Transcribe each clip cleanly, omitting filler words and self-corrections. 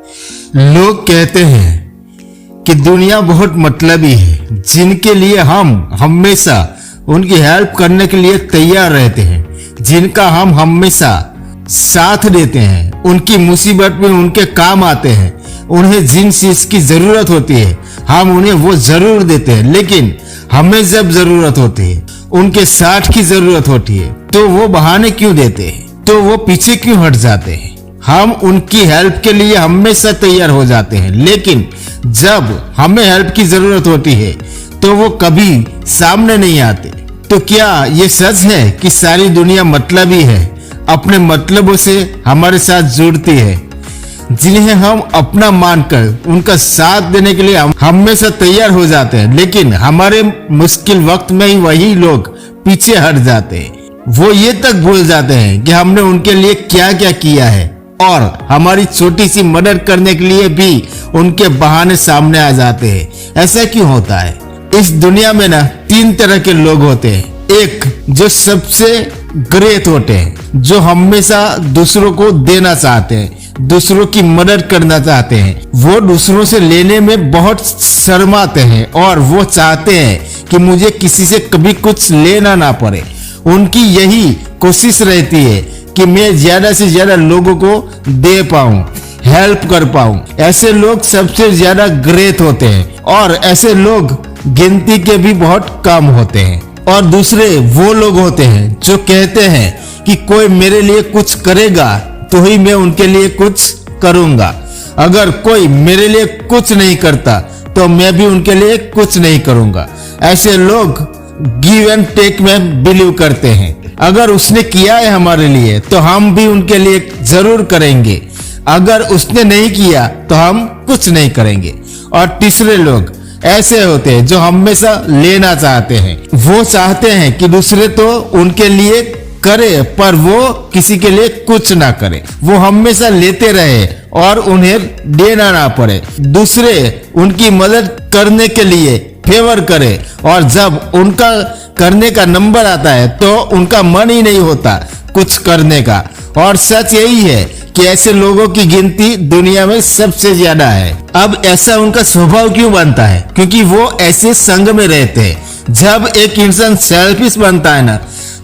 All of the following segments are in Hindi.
लोग कहते हैं कि दुनिया बहुत मतलबी है, जिनके लिए हम हमेशा उनकी हेल्प करने के लिए तैयार रहते हैं, जिनका हम हमेशा साथ देते हैं, उनकी मुसीबत में उनके काम आते हैं, उन्हें जिन चीज की जरूरत होती है हम उन्हें वो जरूर देते हैं, लेकिन हमें जब जरूरत होती है, उनके साथ की जरूरत होती है, तो वो बहाने क्यों देते हैं, तो वो पीछे क्यों हट जाते हैं। हम उनकी हेल्प के लिए हमेशा तैयार हो जाते हैं, लेकिन जब हमें हेल्प की जरूरत होती है तो वो कभी सामने नहीं आते। तो क्या ये सच है कि सारी दुनिया मतलबी है, अपने मतलबों से हमारे साथ जुड़ती है, जिन्हें हम अपना मानकर उनका साथ देने के लिए हम हमेशा तैयार हो जाते हैं, लेकिन हमारे मुश्किल वक्त में ही वही लोग पीछे हट जाते हैं। वो ये तक भूल जाते हैं कि हमने उनके लिए क्या क्या किया है और हमारी छोटी सी मदद करने के लिए भी उनके बहाने सामने आ जाते हैं। ऐसा क्यों होता है? इस दुनिया में ना 3 तरह के लोग होते हैं। एक जो सबसे ग्रेट होते हैं, जो हमेशा दूसरों को देना चाहते हैं, दूसरों की मदद करना चाहते हैं, वो दूसरों से लेने में बहुत शर्माते हैं और वो चाहते हैं कि मुझे किसी से कभी कुछ लेना ना पड़े। उनकी यही कोशिश रहती है कि मैं ज्यादा से ज्यादा लोगों को दे पाऊं, हेल्प कर पाऊं। ऐसे लोग सबसे ज्यादा ग्रेट होते हैं और ऐसे लोग गिनती के भी बहुत कम होते हैं। और दूसरे वो लोग होते हैं जो कहते हैं कि कोई मेरे लिए कुछ करेगा तो ही मैं उनके लिए कुछ करूंगा, अगर कोई मेरे लिए कुछ नहीं करता तो मैं भी उनके लिए कुछ नहीं करूंगा। ऐसे लोग गिव एंड टेक में बिलीव करते हैं। अगर उसने किया है हमारे लिए तो हम भी उनके लिए जरूर करेंगे, अगर उसने नहीं किया तो हम कुछ नहीं करेंगे। और तीसरे लोग ऐसे होते हैं जो हमेशा लेना चाहते हैं। वो चाहते हैं कि दूसरे तो उनके लिए करे पर वो किसी के लिए कुछ ना करे, वो हमेशा लेते रहे और उन्हें देना ना पड़े। दूसरे उनकी मदद करने के लिए फेवर करे और जब उनका करने का नंबर आता है तो उनका मन ही नहीं होता कुछ करने का। और सच यही है कि ऐसे लोगों की गिनती दुनिया में सबसे ज्यादा है। अब ऐसा उनका स्वभाव क्यों बनता है? क्योंकि वो ऐसे संग में रहते हैं। जब एक इंसान सेल्फिश बनता है ना,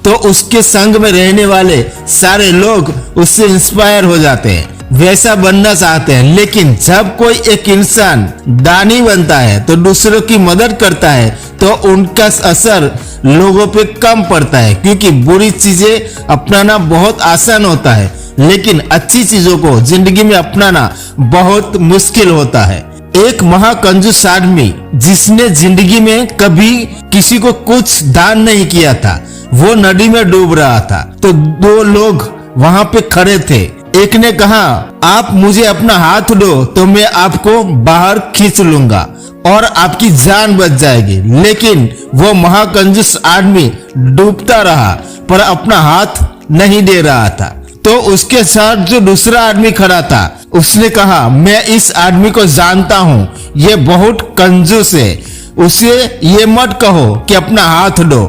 तो उसके संग में रहने वाले सारे लोग उससे इंस्पायर हो जाते हैं, वैसा बनना चाहते हैं। लेकिन जब कोई एक इंसान दानी बनता है तो दूसरों की मदद करता है तो उनका असर लोगों पे कम पड़ता है, क्योंकि बुरी चीजें अपनाना बहुत आसान होता है लेकिन अच्छी चीजों को जिंदगी में अपनाना बहुत मुश्किल होता है। एक महाकंजूस आदमी जिसने जिंदगी में कभी किसी को कुछ दान नहीं किया था, वो नदी में डूब रहा था तो 2 लोग वहां पे खड़े थे। एक ने कहा, आप मुझे अपना हाथ दो तो मैं आपको बाहर खींच लूंगा और आपकी जान बच जाएगी। लेकिन वो महाकंजूस आदमी डूबता रहा पर अपना हाथ नहीं दे रहा था। तो उसके साथ जो दूसरा आदमी खड़ा था उसने कहा, मैं इस आदमी को जानता हूँ, ये बहुत कंजूस है, उसे ये मत कहो कि अपना हाथ दो,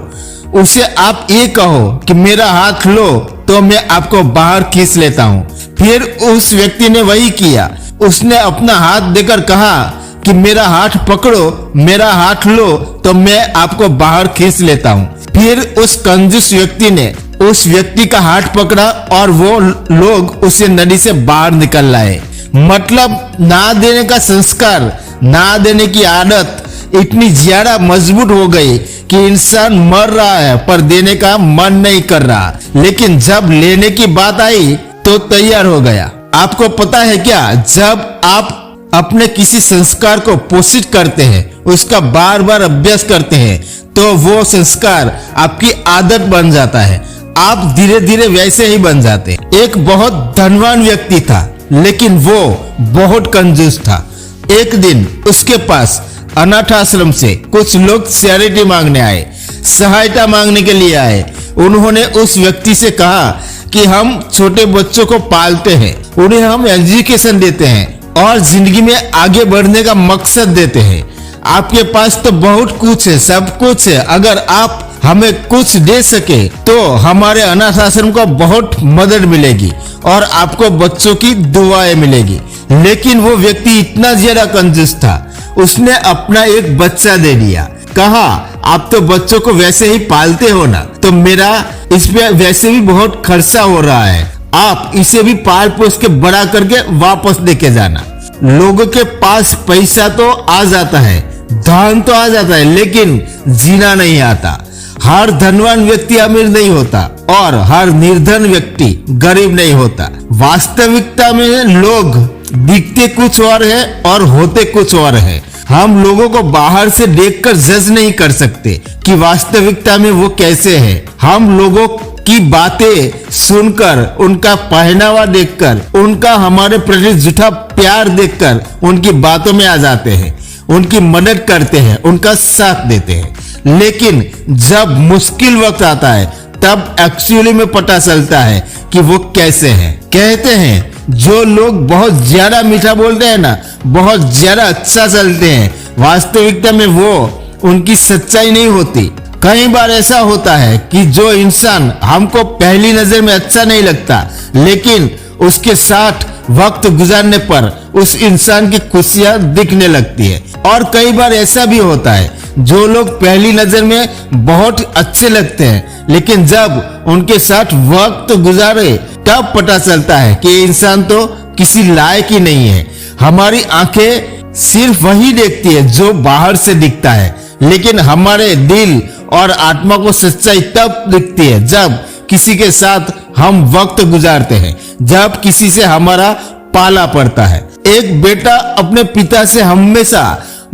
उसे आप ये कहो कि मेरा हाथ लो तो मैं आपको बाहर खींच लेता हूँ। फिर उस व्यक्ति ने वही किया, उसने अपना हाथ देकर कहा कि मेरा हाथ पकड़ो, मेरा हाथ लो तो मैं आपको बाहर खींच लेता हूँ। फिर उस कंजूस व्यक्ति ने उस व्यक्ति का हाथ पकड़ा और वो लोग उसे नदी से बाहर निकल लाए। मतलब ना देने का संस्कार, ना देने की आदत इतनी ज्यादा मजबूत हो गई कि इंसान मर रहा है पर देने का मन नहीं कर रहा, लेकिन जब लेने की बात आई तो तैयार हो गया। आपको पता है क्या, जब आप अपने किसी संस्कार को पोषित करते हैं, उसका बार बार अभ्यास करते हैं, तो वो संस्कार आपकी आदत बन जाता है, आप धीरे धीरे वैसे ही बन जाते हैं। एक बहुत धनवान व्यक्ति था लेकिन वो बहुत कंजूस था। एक दिन उसके पास अनाथ आश्रम से कुछ लोग चैरिटी मांगने आए, सहायता मांगने के लिए आए। उन्होंने उस व्यक्ति से कहा कि हम छोटे बच्चों को पालते हैं, उन्हें हम एजुकेशन देते हैं और जिंदगी में आगे बढ़ने का मकसद देते हैं। आपके पास तो बहुत कुछ है, सब कुछ है, अगर आप हमें कुछ दे सके तो हमारे अनाथ आश्रम को बहुत मदद मिलेगी और आपको बच्चों की दुआएं मिलेगी। लेकिन वो व्यक्ति इतना ज्यादा कंजूस था, उसने अपना एक बच्चा दे दिया। कहा आप तो बच्चों को वैसे ही पालते हो ना, तो मेरा इसमें वैसे भी बहुत खर्चा हो रहा है, आप इसे भी पाल पोस के बड़ा करके वापस लेके जाना। लोगों के पास पैसा तो आ जाता है, धन तो आ जाता है, लेकिन जीना नहीं आता। हर धनवान व्यक्ति अमीर नहीं होता और हर निर्धन व्यक्ति गरीब नहीं होता। वास्तविकता में लोग दिखते कुछ और है और होते कुछ और है। हम लोगों को बाहर से देखकर जज नहीं कर सकते कि वास्तविकता में वो कैसे है। हम लोगों की बातें सुनकर, उनका पहनावा देखकर, उनका हमारे प्रति झूठा प्यार देखकर उनकी बातों में आ जाते हैं, उनकी मदद करते हैं, उनका साथ देते हैं। लेकिन जब मुश्किल वक्त आता है तब एक्चुअली में पता चलता है कि वो कैसे हैं। कहते हैं जो लोग बहुत ज्यादा मीठा बोलते हैं ना, बहुत ज्यादा अच्छा चलते हैं, वास्तविकता में वो उनकी सच्चाई नहीं होती। कई बार ऐसा होता है कि जो इंसान हमको पहली नजर में अच्छा नहीं लगता, लेकिन उसके साथ वक्त गुजारने पर उस इंसान की खुशियां दिखने लगती है। और कई बार ऐसा भी होता है जो लोग पहली नजर में बहुत अच्छे लगते हैं, लेकिन जब उनके साथ वक्त गुजारे तब पता चलता है कि इंसान तो किसी लायक ही नहीं है। हमारी आंखें सिर्फ वही देखती है जो बाहर से दिखता है, लेकिन हमारे दिल और आत्मा को सच्चाई तब दिखती है जब किसी के साथ हम वक्त गुजारते हैं, जब किसी से हमारा पाला पड़ता है। एक बेटा अपने पिता से हमेशा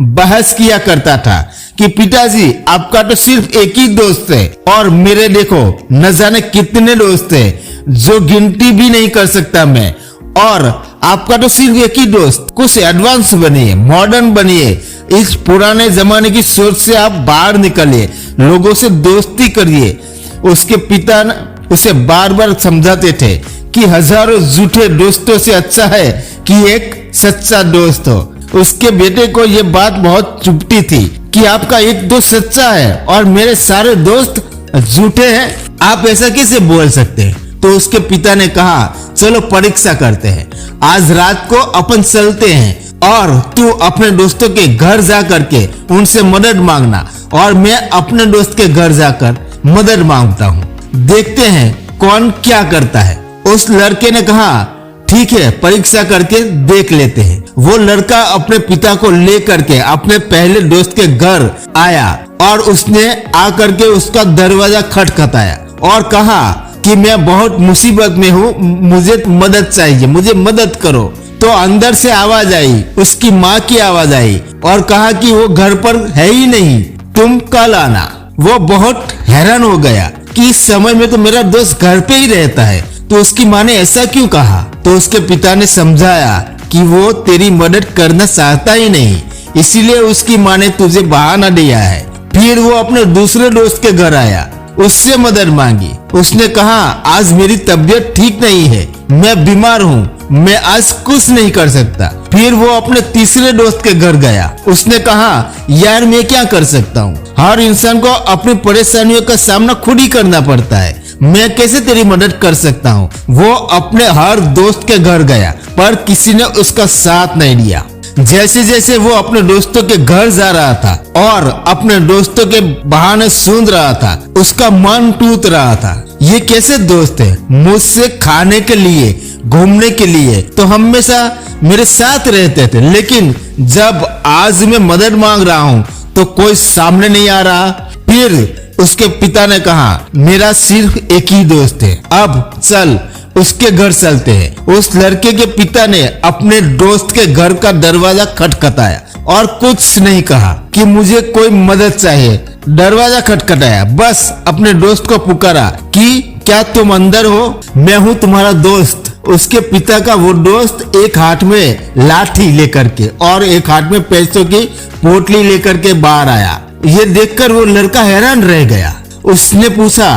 बहस किया करता था कि पिताजी आपका तो सिर्फ एक ही दोस्त है और मेरे देखो न जाने कितने दोस्त हैं जो गिनती भी नहीं कर सकता मैं, और आपका तो सिर्फ एक ही दोस्त। कुछ एडवांस बनिए, मॉडर्न बनिए, इस पुराने जमाने की सोच से आप बाहर निकलिए, लोगों से दोस्ती करिए। उसके पिता उसे बार बार समझाते थे कि हजारों झूठे दोस्तों से अच्छा है कि एक सच्चा दोस्त हो। उसके बेटे को यह बात बहुत चुभती थी कि आपका एक दोस्त सच्चा है और मेरे सारे दोस्त झूठे हैं, आप ऐसा कैसे बोल सकते हैं। तो उसके पिता ने कहा चलो परीक्षा करते हैं, आज रात को अपन चलते हैं और तू अपने दोस्तों के घर जा करके उनसे मदद मांगना और मैं अपने दोस्त के घर जाकर मदद मांगता हूँ, देखते हैं कौन क्या करता है। उस लड़के ने कहा ठीक है, परीक्षा करके देख लेते हैं। वो लड़का अपने पिता को लेकर के अपने पहले दोस्त के घर आया और उसने आकर के उसका दरवाजा खटखटाया और कहा कि मैं बहुत मुसीबत में हूँ, मुझे मदद चाहिए, मुझे मदद करो। तो अंदर से आवाज आई, उसकी माँ की आवाज आई और कहा कि वो घर पर है ही नहीं, तुम कल आना। वो बहुत हैरान हो गया कि इस समय में तो मेरा दोस्त घर पे ही रहता है, तो उसकी माँ ने ऐसा क्यों कहा। तो उसके पिता ने समझाया कि वो तेरी मदद करना चाहता ही नहीं, इसीलिए उसकी माँ ने तुझे बहाना दिया है। फिर वो अपने दूसरे दोस्त के घर आया, उससे मदद मांगी। उसने कहा आज मेरी तबीयत ठीक नहीं है, मैं बीमार हूँ, मैं आज कुछ नहीं कर सकता। फिर वो अपने तीसरे दोस्त के घर गया, उसने कहा यार मैं क्या कर सकता हूँ, हर इंसान को अपनी परेशानियों का सामना खुद ही करना पड़ता है, मैं कैसे तेरी मदद कर सकता हूँ। वो अपने हर दोस्त के घर गया पर किसी ने उसका साथ नहीं दिया। जैसे जैसे वो अपने दोस्तों के घर जा रहा था और अपने दोस्तों के बहाने सुन रहा था, उसका मन टूट रहा था। ये कैसे दोस्त है, मुझसे खाने के लिए, घूमने के लिए तो हमेशा मेरे साथ रहते थे, लेकिन जब आज मैं मदद मांग रहा हूँ तो कोई सामने नहीं आ रहा। फिर उसके पिता ने कहा मेरा सिर्फ एक ही दोस्त है, अब चल उसके घर चलते हैं। उस लड़के के पिता ने अपने दोस्त के घर का दरवाजा खटखटाया और कुछ नहीं कहा कि मुझे कोई मदद चाहिए। दरवाजा खटखटाया, बस अपने दोस्त को पुकारा कि क्या तुम अंदर हो, मैं हूँ तुम्हारा दोस्त। उसके पिता का वो दोस्त एक हाथ में लाठी लेकर के और एक हाथ में पैसों की पोटली लेकर के बाहर आया। ये देखकर वो लड़का हैरान रह गया। उसने पूछा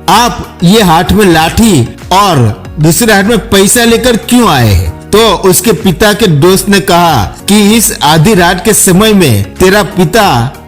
आप ये हाथ में लाठी और दूसरे हाथ में पैसा लेकर क्यों आए हैं। तो उसके पिता के दोस्त ने कहा कि इस आधी रात के समय में तेरा पिता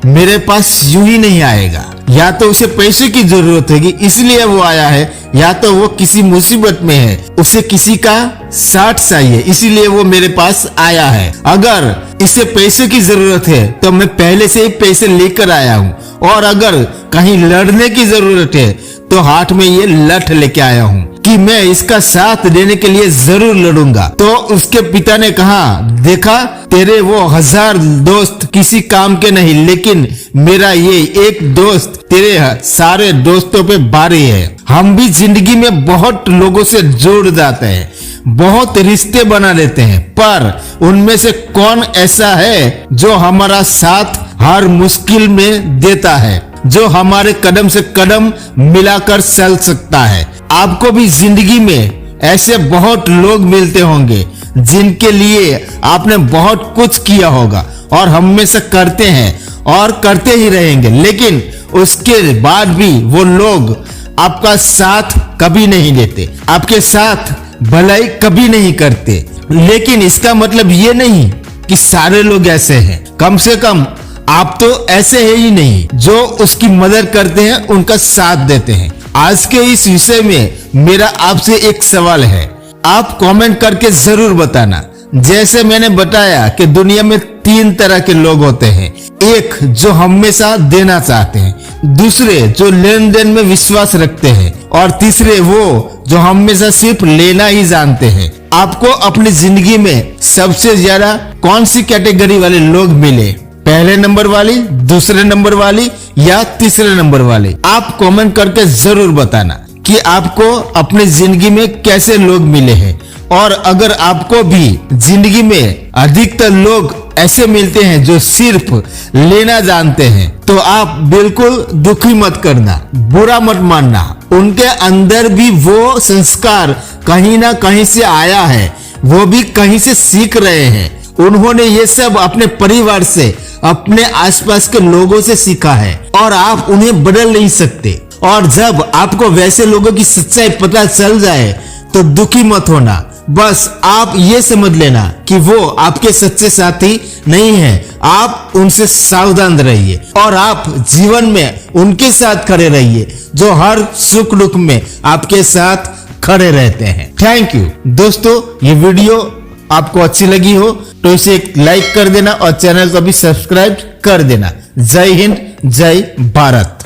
मेरे पास यूं ही नहीं आएगा, या तो उसे पैसे की जरूरत होगी इसलिए वो आया है, या तो वो किसी मुसीबत में है, उसे किसी का साथ चाहिए इसीलिए वो मेरे पास आया है। अगर इसे पैसे की जरूरत है तो मैं पहले से ही पैसे लेकर आया हूँ, और अगर कहीं लड़ने की जरूरत है तो हाथ में ये लठ लेके आया हूँ कि मैं इसका साथ देने के लिए जरूर लड़ूंगा। तो उसके पिता ने कहा, देखा तेरे वो 1000 दोस्त किसी काम के नहीं, लेकिन मेरा ये एक दोस्त तेरे सारे दोस्तों पे भारी है। हम भी जिंदगी में बहुत लोगों से जुड़ जाते हैं, बहुत रिश्ते बना लेते हैं, पर उनमें से कौन ऐसा है जो हमारा साथ हर मुश्किल में देता है, जो हमारे कदम से कदम मिलाकर चल सकता है। आपको भी जिंदगी में ऐसे बहुत लोग मिलते होंगे जिनके लिए आपने बहुत कुछ किया होगा और हमेशा करते हैं और करते ही रहेंगे, लेकिन उसके बाद भी वो लोग आपका साथ कभी नहीं देते, आपके साथ भलाई कभी नहीं करते। लेकिन इसका मतलब ये नहीं कि सारे लोग ऐसे हैं, कम से कम आप तो ऐसे है ही नहीं। जो उसकी मदद करते हैं उनका साथ देते हैं। आज के इस विषय में मेरा आपसे एक सवाल है, आप कमेंट करके जरूर बताना। जैसे मैंने बताया कि दुनिया में 3 तरह के लोग होते हैं, एक जो हमेशा देना चाहते हैं, दूसरे जो लेन देन में विश्वास रखते हैं, और तीसरे वो जो हमेशा सिर्फ लेना ही जानते हैं। आपको अपनी जिंदगी में सबसे ज्यादा कौन सी कैटेगरी वाले लोग मिले, पहले नंबर वाली, दूसरे नंबर वाली या तीसरे नंबर वाली? आप कमेंट करके जरूर बताना कि आपको अपनी जिंदगी में कैसे लोग मिले हैं। और अगर आपको भी जिंदगी में अधिकतर लोग ऐसे मिलते हैं जो सिर्फ लेना जानते हैं, तो आप बिल्कुल दुखी मत करना, बुरा मत मानना। उनके अंदर भी वो संस्कार कहीं ना कहीं से आया है, वो भी कहीं से सीख रहे हैं। उन्होंने ये सब अपने परिवार से, अपने आसपास के लोगों से सीखा है, और आप उन्हें बदल नहीं सकते। और जब आपको वैसे लोगों की सच्चाई पता चल जाए तो दुखी मत होना, बस आप ये समझ लेना कि वो आपके सच्चे साथी नहीं हैं। आप उनसे सावधान रहिए और आप जीवन में उनके साथ खड़े रहिए जो हर सुख दुख में आपके साथ खड़े रहते हैं। थैंक यू दोस्तों, ये वीडियो आपको अच्छी लगी हो तो इसे एक लाइक कर देना और चैनल को भी सब्सक्राइब कर देना। जय हिंद, जय भारत।